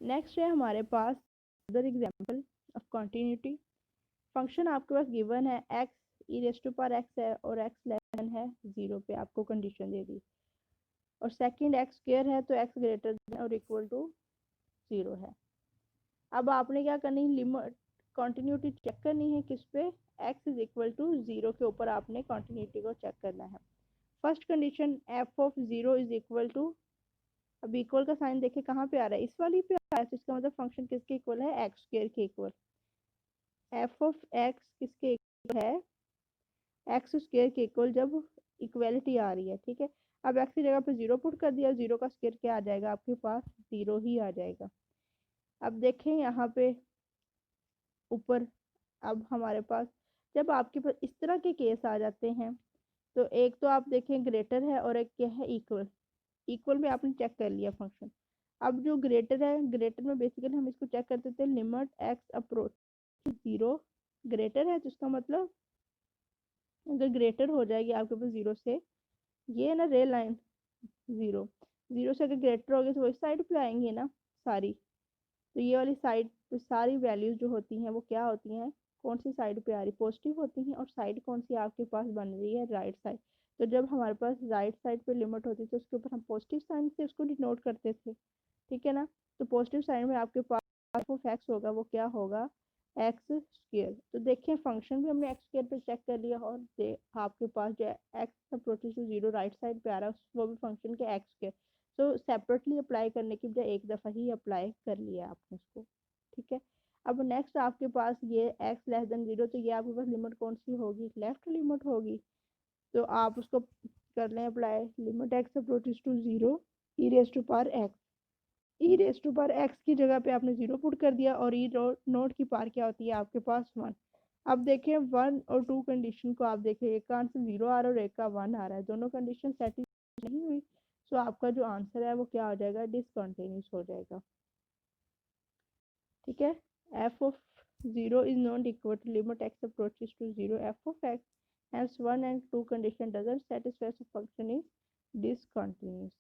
Next है हमारे पास other example of continuity. Function आपके पास गिवन है x e raise to power x है और एक्स लेस है 0 पे, आपको कंडीशन दे दी। और सेकंड एक्स स्क्वायर है तो एक्स ग्रेटर देन और इक्वल टू 0 है। अब आपने क्या करनी है, लिमिट कंटिन्यूटी चेक करनी है किस पे, एक्स इज इक्वल टू 0 के ऊपर आपने कंटिन्यूटी को चेक करना है। First condition f of 0 is equal to, अब इक्वल का साइन देखे कहाँ पे आ रहा है, इस वाली पे आ रहा है, तो इसका मतलब फंक्शन किसके इक्वल है, एक्स स्क्वायर के इक्वल। एफ ऑफ एक्स किसके इक्वल है, एक्स स्क्वायर के इक्वल जब इक्वलिटी आ रही है, ठीक है। अब एक्स की जगह पे 0 पुट कर दिया, 0 का स्क्वायर क्या आ जाएगा आपके पास, 0 ही आ जाएगा। अब देखें यहाँ पे ऊपर, अब हमारे पास जब आपके पास इस तरह के केस आ जाते हैं, तो एक तो आप देखें ग्रेटर है और एक क्या है, इक्वल। इक्वल में आपने चेक कर लिया फंक्शन। अब जो ग्रेटर है, ग्रेटर में बेसिकली हम इसको चेक करते थे, लिमिट एक्स अप्रोच 0 ग्रेटर है, तो इसका मतलब अगर ग्रेटर हो जाएगी आपके पास 0 से, ये है ना रे लाइन 0, 0 से अगर ग्रेटर होगी तो वो इस साइड पे आएंगी ना सारी, तो ये वाली साइड पे सारी वैल्यूज जो होती हैं वो क्या होती हैं, कौन सी साइड पे आ रही, पॉजिटिव होती हैं। और साइड कौन सी आपके पास बन रही है, राइट साइड। तो जब हमारे पास राइट साइड पे लिमिट होती है तो उसके ऊपर हम पॉजिटिव साइन से उसको डिनोट करते थे, ठीक है ना। तो पॉजिटिव साइन में आपके पास एफ एक्स होगा, वो क्या होगा, एक्स स्क्वायर। तो देखिए फंक्शन भी हमने एक्स स्क्वायर पे चेक कर लिया, और आपके पास जो x approaches to 0 right side पे आ रहा है वो भी फंक्शन के एक्स स्क्वायर। तो सेपरेटली अप्लाई करने की बजाय एक दफ़ा ही अप्लाई कर लिया आपने इसको, ठीक है। अब नेक्स्ट आपके पास ये एक्स लेस देन 0, तो ये आपके पास लिमिट कौन सी होगी, लेफ्ट लिमिट होगी। तो आप उसको कर लें apply, limit x approaches to 0 e raise to power x, e raise to power x की जगह पे आपने 0 पुट कर दिया, और ई नोट की पावर क्या होती है आपके पास 1। अब देखें 1 और 2 कंडीशन को, आप देखें एक का आंसर 0 आ रहा है और एक का 1 आ रहा है, दोनों कंडीशन सेटिस्फाई नहीं हुई, तो आपका जो आंसर है वो क्या हो जाएगा, डिसकंटिन्यूस हो जाएगा, ठीक है। F of 0 is not equal to limit x approaches to 0 f of x, hence 1 and 2 condition doesn't satisfy, so function is discontinuous।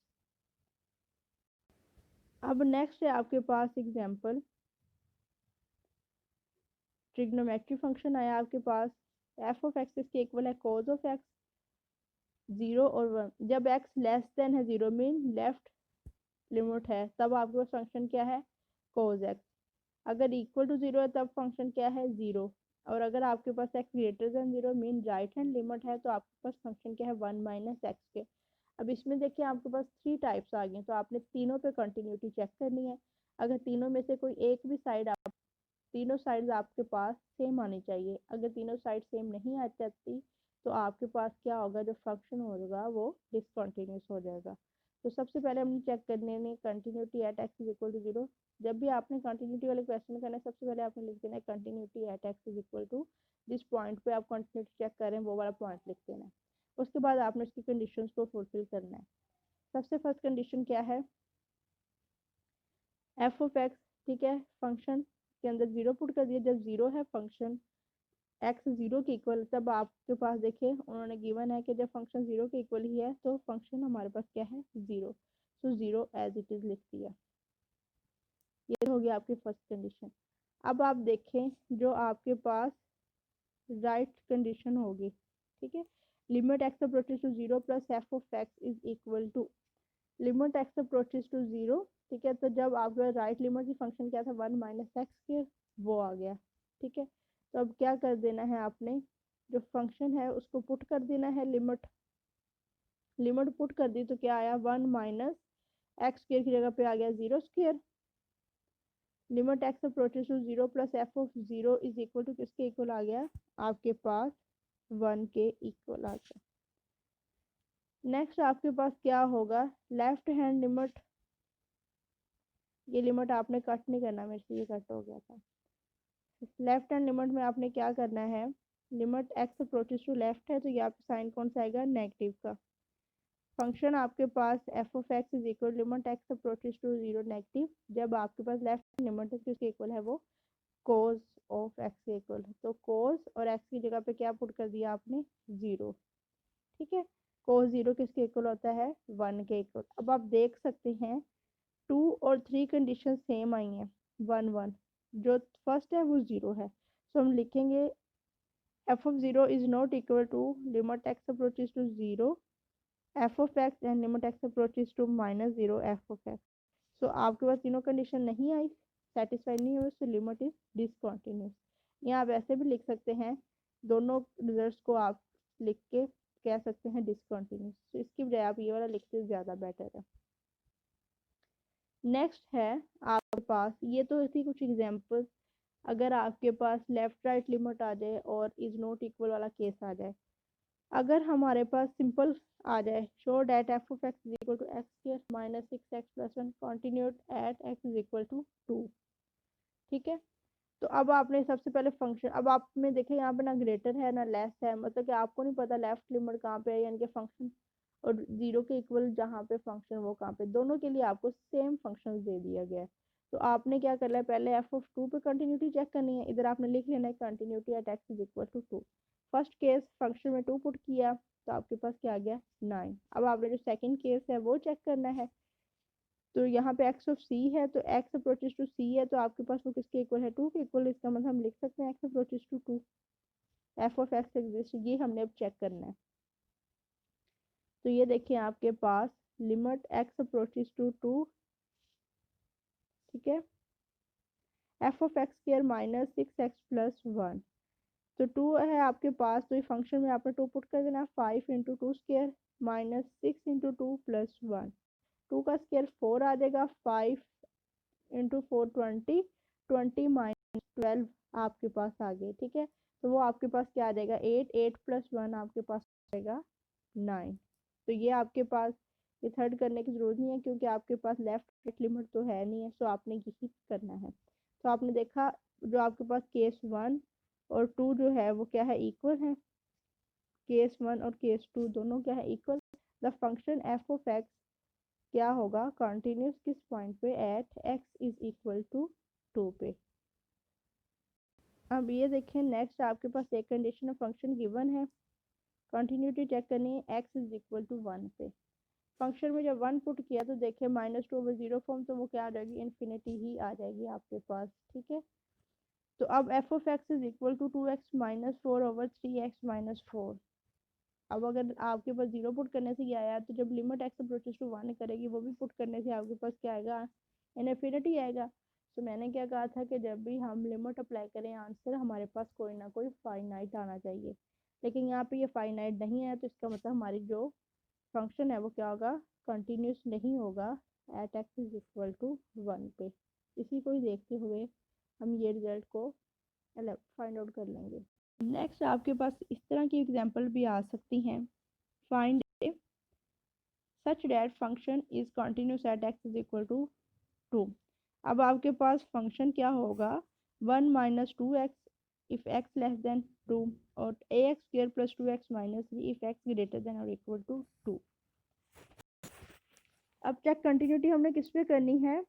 अब नेक्स्ट है आपके पास एग्जांपल, ट्रिग्नोमेट्री फंक्शन आया आपके पास, एफ ऑफ एक्स इसके इक्वल है कोज ऑफ एक्स 0 और 1। जब एक्स लेस देन है 0 मीन लेफ्ट लिमिट है, तब आपके पास फंक्शन क्या है, कोज एक्स। अगर इक्वल टू 0 है तब फंक्शन क्या है, 0। और अगर आपके पास x greater than 0 mean right hand limit है, तो आपके पास फंक्शन क्या है, 1 माइनस एक्स के। अब इसमें देखिए आपके पास 3 टाइप्स आ गए, तो आपने तीनों पे कंटिन्यूटी चेक करनी है। अगर तीनों में से कोई एक भी साइड, तीनों साइड्स आपके पास सेम आनी चाहिए। अगर तीनों साइड सेम नहीं आ जाती तो आपके पास क्या होगा, जो फंक्शन होगा वो डिसकंटिन्यूस हो जाएगा। तो सबसे पहले हमने चेक करने में continuity at x is equal to 0। जब भी आपने कंटिन्यूटी वाले क्वेश्चन करना है, सबसे पहले आपने लिख देना है continuity at x is equal to, जिस पॉइंट पे आप कंटिन्यूटी चेक करें वो वाला पॉइंट लिख देना है। उसके बाद आपने उसकी कंडीशंस को फुलफिल करना है। सबसे फर्स्ट कंडीशन क्या है, एफ ऑफ एक्स, ठीक है, फंक्शन के अंदर 0 पुट कर दिया, जब 0 है फंक्शन एक्स 0 के इक्वल, तब आपके पास देखिए उन्होंने गिवन है कि जब फंक्शन 0 के इक्वल ही है तो फंक्शन हमारे पास क्या है, 0। तो 0 एज इट इज लिख दिया। ये हो गया आपकी फर्स्ट कंडीशन। अब आप देखें जो आपके पास राइट कंडीशन होगी, ठीक है, limit x approaches to 0 plus f of x is equal to limit x approaches to 0, ठीक है। तो जब आपका राइट लिमिट की फंक्शन क्या था, 1 माइनस एक्स के, वो आ गया, ठीक है। तो अब क्या कर देना है आपने, जो फंक्शन है उसको पुट कर देना है, लिमिट लिमिट पुट कर दी तो क्या आया, 1 माइनस एक्स स्क्र की जगह पे आ गया 0 square. Limit x approaches to 0 plus f of 0 is equal to किसके इक्वल आ गया, आपके पास 1 के इक्वल आ गया। नेक्स्ट आपके पास क्या होगा, लेफ्ट हैंड लिमिट, ये लिमिट आपने कट नहीं करना, मेरे से ये कट हो गया था। लेफ्ट हैंड लिमिट में आपने क्या करना है, limit x approaches to left है तो ये आपका साइन कौन सा आएगा, नेगेटिव का। फंक्शन आपके पास f of x is equal limit x approaches to 0 negative, जब आपके पास लेफ्ट लिमिट है किसके इक्वल है, वो कोस ऑफ एक्स के इक्वल है। तो कोस और एक्स की जगह पे क्या पुट कर दिया आपने, 0, ठीक है। कोस 0 किसके इक्वल होता है, 1 के इक्वल। अब आप देख सकते हैं 2 और 3 कंडीशन सेम आई हैं, 1 1। जो फर्स्ट है वो 0 है, तो हम लिखेंगे f of 0 is not equal to limit x approaches to 0 f of x and limit x approaches to minus 0 f of x। सो आपके पास तीनों कंडीशन नहीं आई, सेटिस्फाइड नहीं हुई, सो लिमिट इज डिसकंटिन्यूस। या आप ऐसे भी लिख सकते हैं, दोनों रिजल्ट्स को आप लिख के कह सकते हैं डिसकंटिन्यूस, तो इसकी बजाय आप ये वाला लिखते ज़्यादा बेटर है। नेक्स्ट है आपके पास, ये तो थी कुछ एग्जांपल्स। अगर आपके पास लेफ्ट राइट लिमिट आ जाए और इज नॉट इक्वल वाला केस आ जाए, अगर हमारे पास सिंपल आ जाए, show that f of x is equal to x square minus 6x plus 1 continued at x is equal to 2। ठीक है, तो अब आपने सबसे पहले फंक्शन, अब आप में देखें यहाँ पे ना ग्रेटर है ना लेस है, मतलब कि आपको नहीं पता लेफ्ट लिमिट कहाँ पे है, यानी कि फंक्शन और 0 के इक्वल जहाँ पे फंक्शन वो कहाँ पे, दोनों के लिए आपको सेम फंक्शन दे दिया गया है। तो आपने क्या करना है, पहले एफ ऑफ 2 पे कंटिन्यूटी चेक करनी है, इधर आपने लिख लेना है continuity at x is equal to 2। First case function में 2 पुट किया तो आपके पास क्या आ गया 9। अब आपने जो सेकंड केस है वो चेक करना है, तो यहाँ पे एक्स ऑफ सी है, तो एक्स अप्रोचेस टू सी है, तो आपके पास वो किसके इक्वल है 2 के इक्वल, इसका मतलब हम लिख सकते हैं x approaches to 2, f of x exist, ये हमने अब चेक करना है। तो ये देखिए आपके पास लिमिट एक्स अप्रोचेस टू 2, ठीक है, f of x square minus 6x plus 1, तो 2 है आपके पास, तो ये फंक्शन में आपने 2 पुट कर देना, 5 into 2 square minus 6 into 2 plus 1, 2 का स्क्वायर 4 आ जाएगा, 5 इंटू 4 20, 20 माइनस 12 आपके पास आ गए। ठीक है, तो वो आपके पास क्या आ जाएगा 8, 8 प्लस 1 आपके पास आ जाएगा 9। तो ये आपके पास, ये थर्ड करने की जरूरत नहीं है क्योंकि आपके पास लेफ्ट राइट लिमिट तो है नहीं है, सो आपने यही करना है। तो आपने देखा जो आपके पास केस 1 और 2 जो है वो क्या है इक्वल है, केस 1 और केस 2 दोनों क्या है equal. The function f of x क्या होगा कंटिन्यूस किस पॉइंट पे, at x is equal to 2 पे। अब ये देखें नेक्स्ट आपके पास एक कंडीशन ऑफ फंक्शन गिवन है, कंटिन्यूटी चेक करनी है, एक्स इज इक्वल टू 1 पे। फंक्शन में जब 1 पुट किया तो देखिए -2 ओवर 0 फॉर्म, तो वो क्या आ जाएगी इन्फिनिटी ही आ जाएगी आपके पास। ठीक है, तो अब f of x is equal to 2x minus 4 over 3x minus 4। अब अगर आपके पास 0 पुट करने से क्या आया, तो जब लिमिट एक्स अप्रोचेस टू 1 करेगी वो भी पुट करने से आपके पास क्या आएगा इनफिनिटी आएगा। तो मैंने क्या कहा था कि जब भी हम लिमिट अप्लाई करें आंसर हमारे पास कोई ना कोई फाइनाइट आना चाहिए, लेकिन यहाँ पे ये फाइनाइट नहीं है, तो इसका मतलब हमारी जो फंक्शन है वो क्या होगा कंटिन्यूस नहीं होगा at x is equal to 1 पे। इसी को ही देखते हुए हम ये रिजल्ट को फाइंड आउट कर लेंगे। नेक्स्ट आपके पास इस तरह की एग्जांपल भी आ सकती हैं, find such that function is continuous at x is equal to 2। अब आपके पास फंक्शन क्या होगा 1 minus 2x if x less than 2 और ax square plus 2x minus 3 if x greater than और इक्वल टू 2। अब चेक कंटिन्यूटी हमने किस पे करनी है,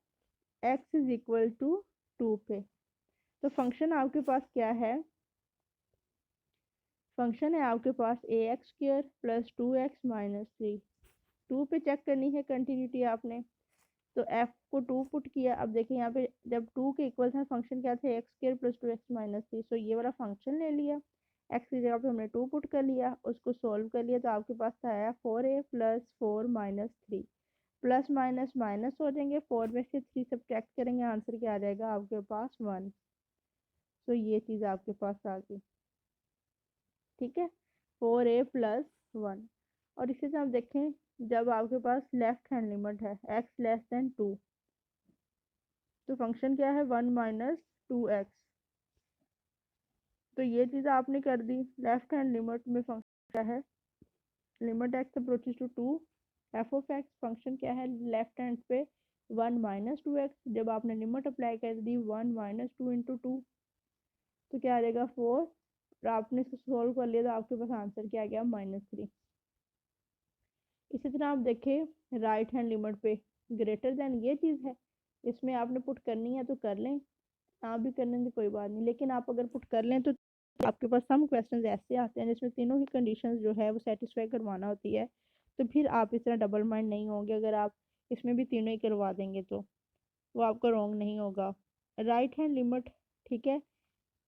x इज इक्वल टू 2 पे। तो फंक्शन आपके पास क्या है, फंक्शन है आपके पास ax square plus 2x minus 3, 2 पे चेक करनी है कंटिन्यूटी आपने, तो f को 2 पुट किया। अब देखिए यहाँ पे जब 2 के इक्वल था फंक्शन क्या था x square plus 2x minus 3, सो ये वाला फंक्शन ले लिया, x की जगह पे हमने 2 पुट कर लिया, उसको सोल्व कर लिया, तो आपके पास आया 4a plus 4 minus 3, plus minus minus हो जाएंगे, 4 में से 3 सब्ट्रैक्ट करेंगे, आंसर क्या आ जाएगा आपके पास 1। तो ये चीज़ आपके पास आ गई। ठीक है, 4a प्लस 1। और इसी से आप देखें जब आपके पास लेफ्ट हैंड लिमिट है x लेस देन 2, तो फंक्शन क्या है 1 माइनस 2x। तो ये चीज़ आपने कर दी, लेफ्ट हैंड लिमिट में फंक्शन क्या है limit x approaches to 2, f of x function क्या है लेफ्ट हैंड पे 1 माइनस 2x, जब आपने लिमिट अप्लाई कर दी 1 माइनस 2 इंटू 2, तो क्या आ जाएगा 4, और आपने इसको सोल्व कर लिया तो आपके पास आंसर क्या आ गया -3। इसी तरह आप देखें राइट हैंड लिमिट पे ग्रेटर देन ये चीज़ है, इसमें आपने पुट करनी है तो कर लें, ना भी करने से कोई बात नहीं, लेकिन आप अगर पुट कर लें तो आपके पास सम क्वेश्चंस ऐसे आते हैं जिसमें तीनों ही कंडीशंस जो है वो सेटिस्फाई करवाना होती है, तो फिर आप इस तरह डबल माइंड नहीं होंगे। अगर आप इसमें भी तीनों ही करवा देंगे तो वो आपका रॉन्ग नहीं होगा। राइट हैंड लिमिट, ठीक है,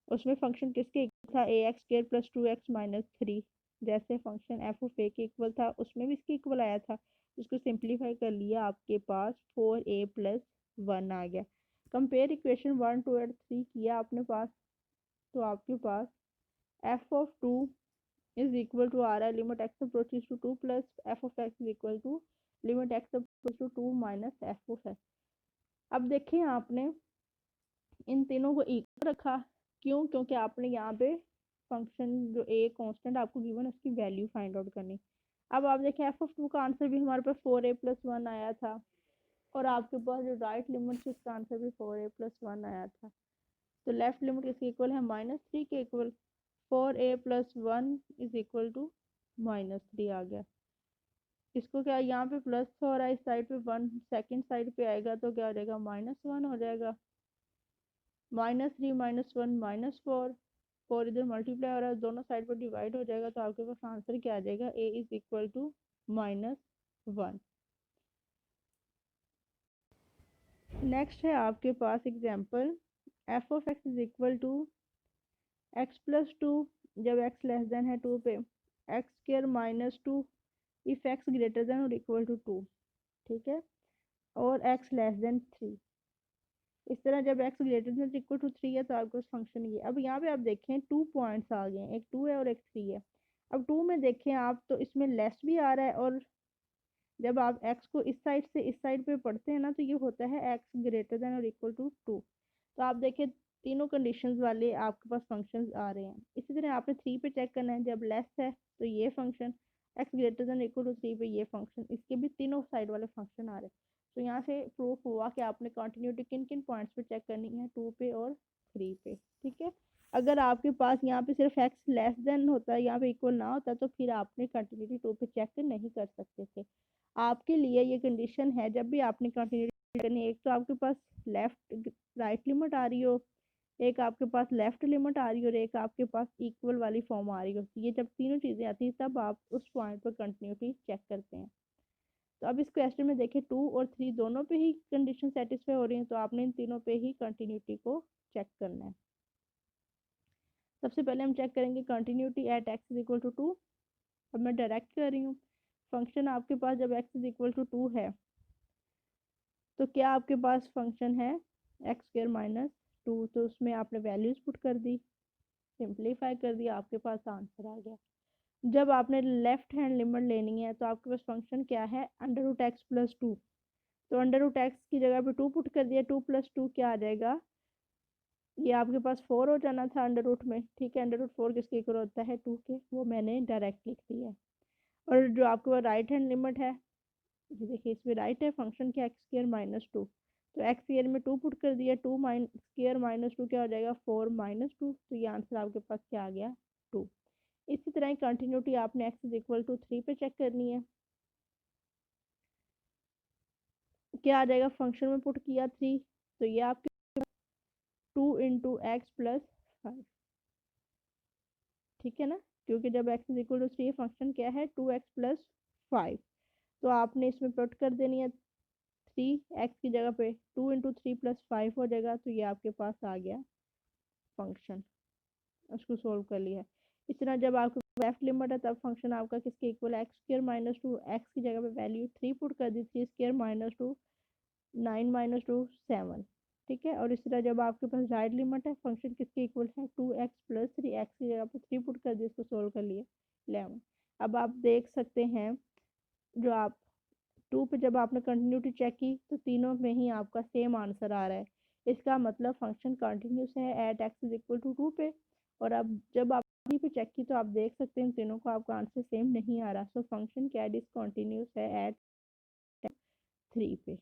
उसमें फंक्शन किसके इक्वल था, ए एक्स स्क्वायर प्लस 2x-3, जैसे फंक्शन एफ ऑफ ए के इक्वल था उसमें भी इसके इक्वल आया था, उसको सिंप्लीफाई कर लिया, आपके पास 4a+1 आ गया। कंपेयर इक्वेशन 1, 2 और 3 किया आपने पास, तो आपके पास f of 2 is equal to आ रहा है limit x approaches to 2 plus f of x is equal to limit x approaches to 2 minus f of x. अब देखिए आपने इन तीनों को इक्वल रखा, क्यों, क्योंकि आपने यहाँ पे फंक्शन जो ए कांस्टेंट आपको गिवन है उसकी वैल्यू फाइंड आउट करनी। अब आप देखें एफ ऑफ 2 का आंसर भी हमारे पास 4a+1 आया था, और आपके पास जो राइट लिमिट थी उसका आंसर भी 4a+1 आया था। तो लेफ्ट लिमिट किसके इक्वल है, -3 के equal, 4a+1 is equal to -3 आ गया। इसको क्या यहाँ पे प्लस हो रहा है, इस साइड पे 1 सेकेंड साइड पे आएगा तो क्या हो जाएगा, -1 हो जाएगा। -3 -1 -4, 4 इधर मल्टीप्लाई हो रहा है, दोनों साइड पर डिवाइड हो जाएगा, तो आपके पास आंसर क्या आ जाएगा, a is equal to -1। Next है आपके पास example, f of x is equal to x+2 जब x लेस देन है 2 पे, x² - 2 if x greater than और इक्वल टू 2, ठीक है, और x लेस देन 3। इस तरह जब x greater than equal to 3 है तो आपके पास फंक्शन ये। अब यहाँ पे आप देखें 2 पॉइंट्स आ गए, एक 2 है और एक 3 है। अब 2 में देखें आप तो इसमें लेस भी आ रहा है, और जब आप x को इस साइड से इस साइड पे पढ़ते हैं ना तो ये होता है x ग्रेटर देन और इक्वल टू 2। तो आप देखें तीनों कंडीशंस वाले आपके पास फंक्शंस आ रहे हैं। इसी तरह आपने 3 पे चेक करना है, जब लेस है तो ये function, x greater than equal to 3 पे ये फंक्शन, इसके भी तीनों साइड वाले फंक्शन आ रहे हैं। तो यहाँ से प्रूफ हुआ कि आपने कंटिन्यूटी किन किन पॉइंट्स पे चेक करनी है, 2 पे और 3 पे, ठीक है। अगर आपके पास यहाँ पे सिर्फ x लेस देन होता, यहाँ पे इक्वल ना होता, तो फिर आपने कंटिन्यूटी 2 पे चेक नहीं कर सकते थे। आपके लिए ये कंडीशन है, जब भी आपने कंटिन्यूटी करनी है, एक तो आपके पास लेफ्ट राइट लिमिट आ रही हो, एक आपके पास लेफ्ट लिमिट आ रही हो, और एक आपके पास इक्वल वाली फॉर्म आ रही हो। ये जब तीनों चीज़ें आती हैं तब आप उस पॉइंट पर कंटिन्यूटी चेक करते हैं। तो अब इस क्वेश्चन में देखें 2 और 3 दोनों पे ही कंडीशन सेटिस्फाई हो रही है, तो आपने इन तीनों पे ही कंटिन्यूटी को चेक करना है। सबसे पहले हम चेक करेंगे continuity at x is equal to 2। अब मैं डायरेक्ट कर रही हूँ, फंक्शन आपके पास जब एक्स इज इक्वल टू 2 है तो क्या आपके पास फंक्शन है x² - 2, तो उसमें आपने वैल्यूज पुट कर दी, सिंप्लीफाई कर दिया, आपके पास आंसर आ गया। जब आपने लेफ्ट हैंड लिमिट लेनी है तो आपके पास फंक्शन क्या है, √x+2, तो √x की जगह पे 2 पुट कर दिया, 2 + 2 क्या आ जाएगा, ये आपके पास 4 हो जाना था अंडर रूट में, ठीक है। √4 किसके इक्वल होता है, 2 के, वो मैंने डायरेक्ट लिख दिया। और जो आपके पास राइट हैंड लिमिट है, ये देखिए इसमें राइट है, फंक्शन क्या x² - 2, तो x स्क्वायर में 2 पुट कर दिया, 2² - 2 क्या हो जाएगा, 4 - 2, तो ये आंसर आपके पास क्या आ गया, 2। इसी तरह कंटिन्यूटी आपने x इज इक्वल टू 3 पे चेक करनी है, क्या आ जाएगा, फंक्शन में पुट किया 3, तो ये आपके 2 × x + 5, ठीक है ना, क्योंकि जब x is equal to 3 function क्या है 2x + 5, तो आपने इसमें पुट कर देनी है 3, x की जगह पे 2 × 3 + 5 हो जाएगा, तो ये आपके पास आ गया फंक्शन, उसको सोल्व कर लिया। इस तरह जब आपके लेफ्ट लिमिट है तब फंक्शन आपका किसके इक्वल है, x² - 2, x की जगह पे वैल्यू 3 पुट कर दी, 3² - 2 9 - 2 7, ठीक है। और इस तरह जब आपके पास राइट लिमिट है, फंक्शन किसके इक्वल है 2x + 3, x की जगह पे 3 पुट कर दिए, इसको सोल्व कर लिए 11। अब आप देख सकते हैं जो आप 2 पे जब आपने कंटिन्यूटी चेक की तो तीनों में ही आपका सेम आंसर आ रहा है, इसका मतलब फंक्शन कंटिन्यूस है at x is equal to 2 पे। और अब जब आप 3 पे चेक की तो आप देख सकते हैं तीनों को आपका आंसर सेम नहीं आ रहा, सो फंक्शन क्या डिसकंटिन्यूस है एट 3 पे।